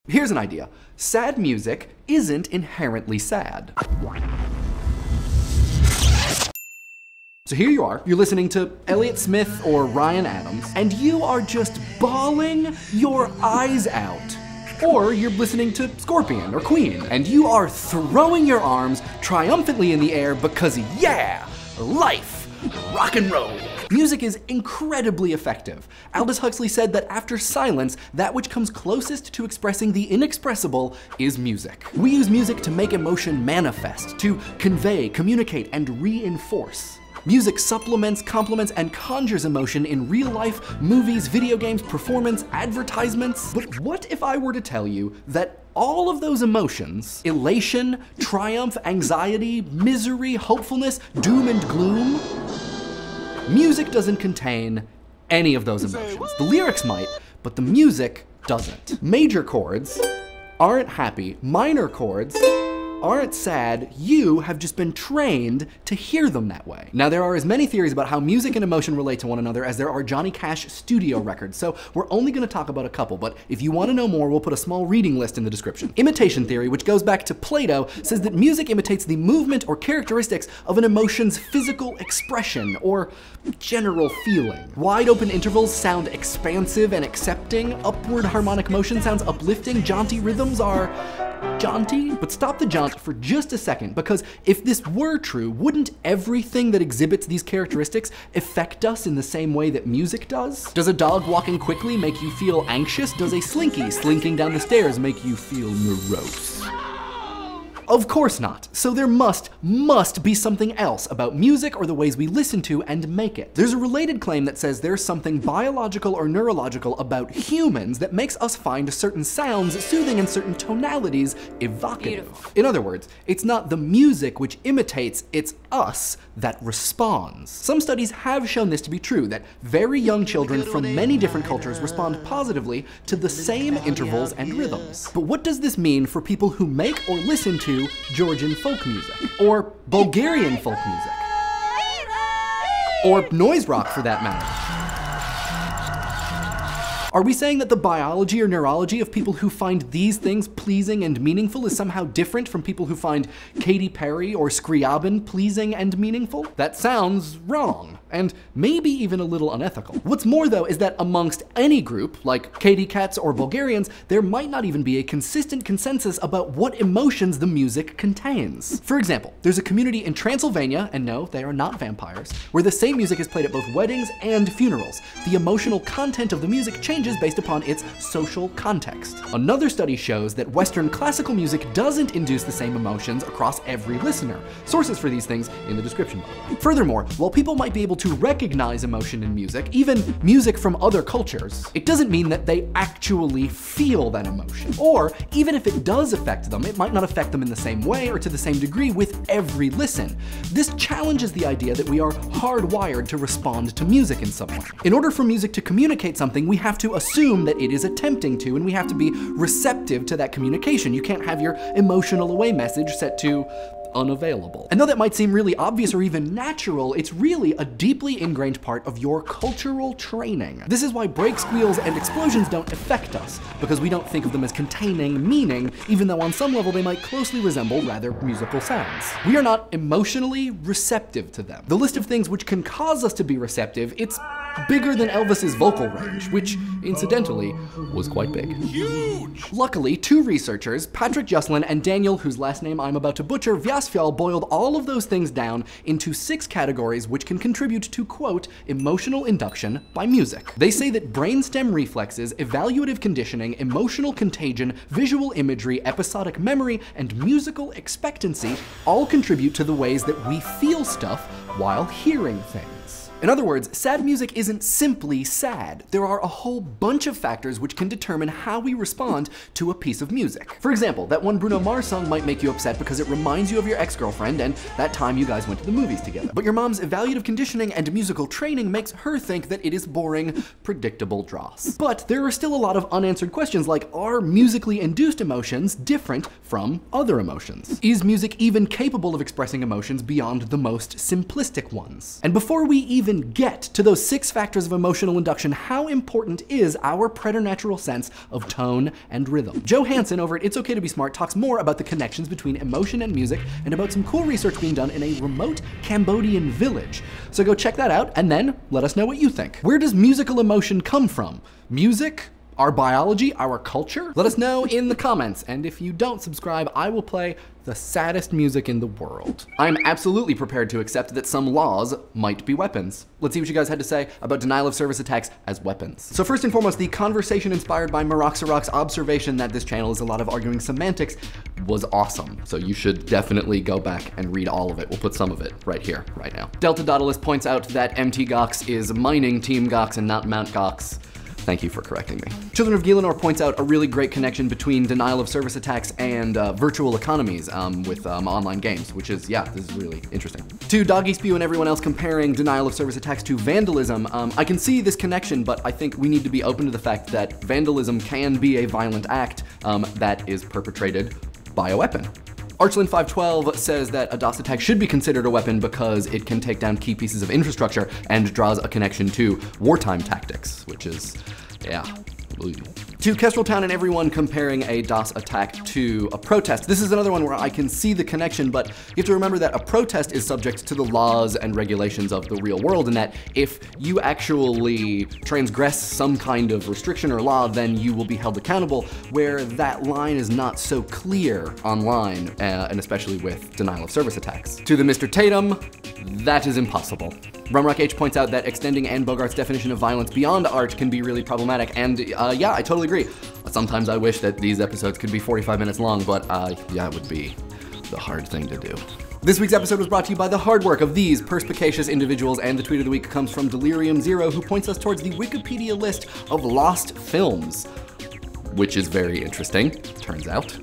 Here's an idea. Sad music isn't inherently sad. So here you are, you're listening to Elliott Smith or Ryan Adams, and you are just bawling your eyes out. Or you're listening to Scorpion or Queen, and you are throwing your arms triumphantly in the air because, yeah, life, rock and roll. Music is incredibly effective. Aldous Huxley said that after silence, that which comes closest to expressing the inexpressible is music. We use music to make emotion manifest, to convey, communicate, and reinforce. Music supplements, complements, and conjures emotion in real life, movies, video games, performance, advertisements. But what if I were to tell you that all of those emotions, elation, triumph, anxiety, misery, hopefulness, doom and gloom, music doesn't contain any of those emotions. The lyrics might, but the music doesn't. Major chords aren't happy. Minor chords aren't sad. You have just been trained to hear them that way. Now, there are as many theories about how music and emotion relate to one another as there are Johnny Cash studio records, so we're only going to talk about a couple, but if you want to know more, we'll put a small reading list in the description. Imitation theory, which goes back to Plato, says that music imitates the movement or characteristics of an emotion's physical expression or general feeling. Wide open intervals sound expansive and accepting, upward harmonic motion sounds uplifting, jaunty rhythms are jaunty. But stop the jaunt for just a second, because if this were true, wouldn't everything that exhibits these characteristics affect us in the same way that music does? Does a dog walking quickly make you feel anxious? Does a slinky slinking down the stairs make you feel morose? Of course not. So there must be something else about music or the ways we listen to and make it. There's a related claim that says there's something biological or neurological about humans that makes us find certain sounds soothing and certain tonalities evocative. Beautiful. In other words, it's not the music which imitates, it's us that responds. Some studies have shown this to be true, that very young children from many different cultures respond positively to the same intervals and rhythms. But what does this mean for people who make or listen to Georgian folk music, or Bulgarian folk music, or noise rock for that matter? Are we saying that the biology or neurology of people who find these things pleasing and meaningful is somehow different from people who find Katy Perry or Scriabin pleasing and meaningful? That sounds wrong, and maybe even a little unethical. What's more though is that amongst any group, like Katy Cats or Bulgarians, there might not even be a consistent consensus about what emotions the music contains. For example, there's a community in Transylvania, and no, they are not vampires, where the same music is played at both weddings and funerals. The emotional content of the music changes based upon its social context. Another study shows that Western classical music doesn't induce the same emotions across every listener. Sources for these things in the description below. Furthermore, while people might be able to recognize emotion in music, even music from other cultures, it doesn't mean that they actually feel that emotion. Or even if it does affect them, it might not affect them in the same way or to the same degree with every listen. This challenges the idea that we are hardwired to respond to music in some way. In order for music to communicate something, we have to assume that it is attempting to, and we have to be receptive to that communication. You can't have your emotional away message set to unavailable. And though that might seem really obvious or even natural, it's really a deeply ingrained part of your cultural training. This is why break squeals and explosions don't affect us, because we don't think of them as containing meaning, even though on some level they might closely resemble rather musical sounds. We are not emotionally receptive to them. The list of things which can cause us to be receptive, it's bigger than Elvis's vocal range, which, incidentally, was quite big. Huge! Luckily, two researchers, Patrick Joslin and Daniel, whose last name I'm about to butcher, Vyasfjall, boiled all of those things down into 6 categories which can contribute to, quote, emotional induction by music. They say that brainstem reflexes, evaluative conditioning, emotional contagion, visual imagery, episodic memory, and musical expectancy all contribute to the ways that we feel stuff while hearing things. In other words, sad music isn't simply sad. There are a whole bunch of factors which can determine how we respond to a piece of music. For example, that one Bruno Mars song might make you upset because it reminds you of your ex-girlfriend and that time you guys went to the movies together. But your mom's evaluative conditioning and musical training makes her think that it is boring, predictable dross. But there are still a lot of unanswered questions like, are musically induced emotions different from other emotions? Is music even capable of expressing emotions beyond the most simplistic ones? And before we even even get to those 6 factors of emotional induction, how important is our preternatural sense of tone and rhythm? Joe Hansen over at It's Okay to Be Smart talks more about the connections between emotion and music and about some cool research being done in a remote Cambodian village. So go check that out and then let us know what you think. Where does musical emotion come from? Music? Our biology? Our culture? Let us know in the comments, and if you don't subscribe, I will play the saddest music in the world. I'm absolutely prepared to accept that some laws might be weapons. Let's see what you guys had to say about denial of service attacks as weapons. So first and foremost, the conversation inspired by Maroxarok's observation that this channel is a lot of arguing semantics was awesome. So you should definitely go back and read all of it. We'll put some of it right here, right now. Delta Daedalus points out that MT Gox is mining Team Gox and not Mount Gox. Thank you for correcting me. Children of Gielinor points out a really great connection between denial of service attacks and virtual economies with online games, which is, yeah, this is really interesting. To Doggy Spew and everyone else comparing denial of service attacks to vandalism, I can see this connection, but I think we need to be open to the fact that vandalism can be a violent act that is perpetrated by a weapon. Archlin512 says that a DOS attack should be considered a weapon because it can take down key pieces of infrastructure and draws a connection to wartime tactics, which is, yeah. To Kestrel Town and everyone comparing a DOS attack to a protest. This is another one where I can see the connection, but you have to remember that a protest is subject to the laws and regulations of the real world, and that if you actually transgress some kind of restriction or law, then you will be held accountable, where that line is not so clear online, and especially with denial of service attacks. To the Mr. Tatum, that is impossible. Rumrock H points out that extending Anne Bogart's definition of violence beyond art can be really problematic, and yeah, I totally agree. Sometimes I wish that these episodes could be 45 minutes long, but yeah, it would be the hard thing to do. This week's episode was brought to you by the hard work of these perspicacious individuals, and the tweet of the week comes from Delirium Zero, who points us towards the Wikipedia list of lost films, which is very interesting, turns out.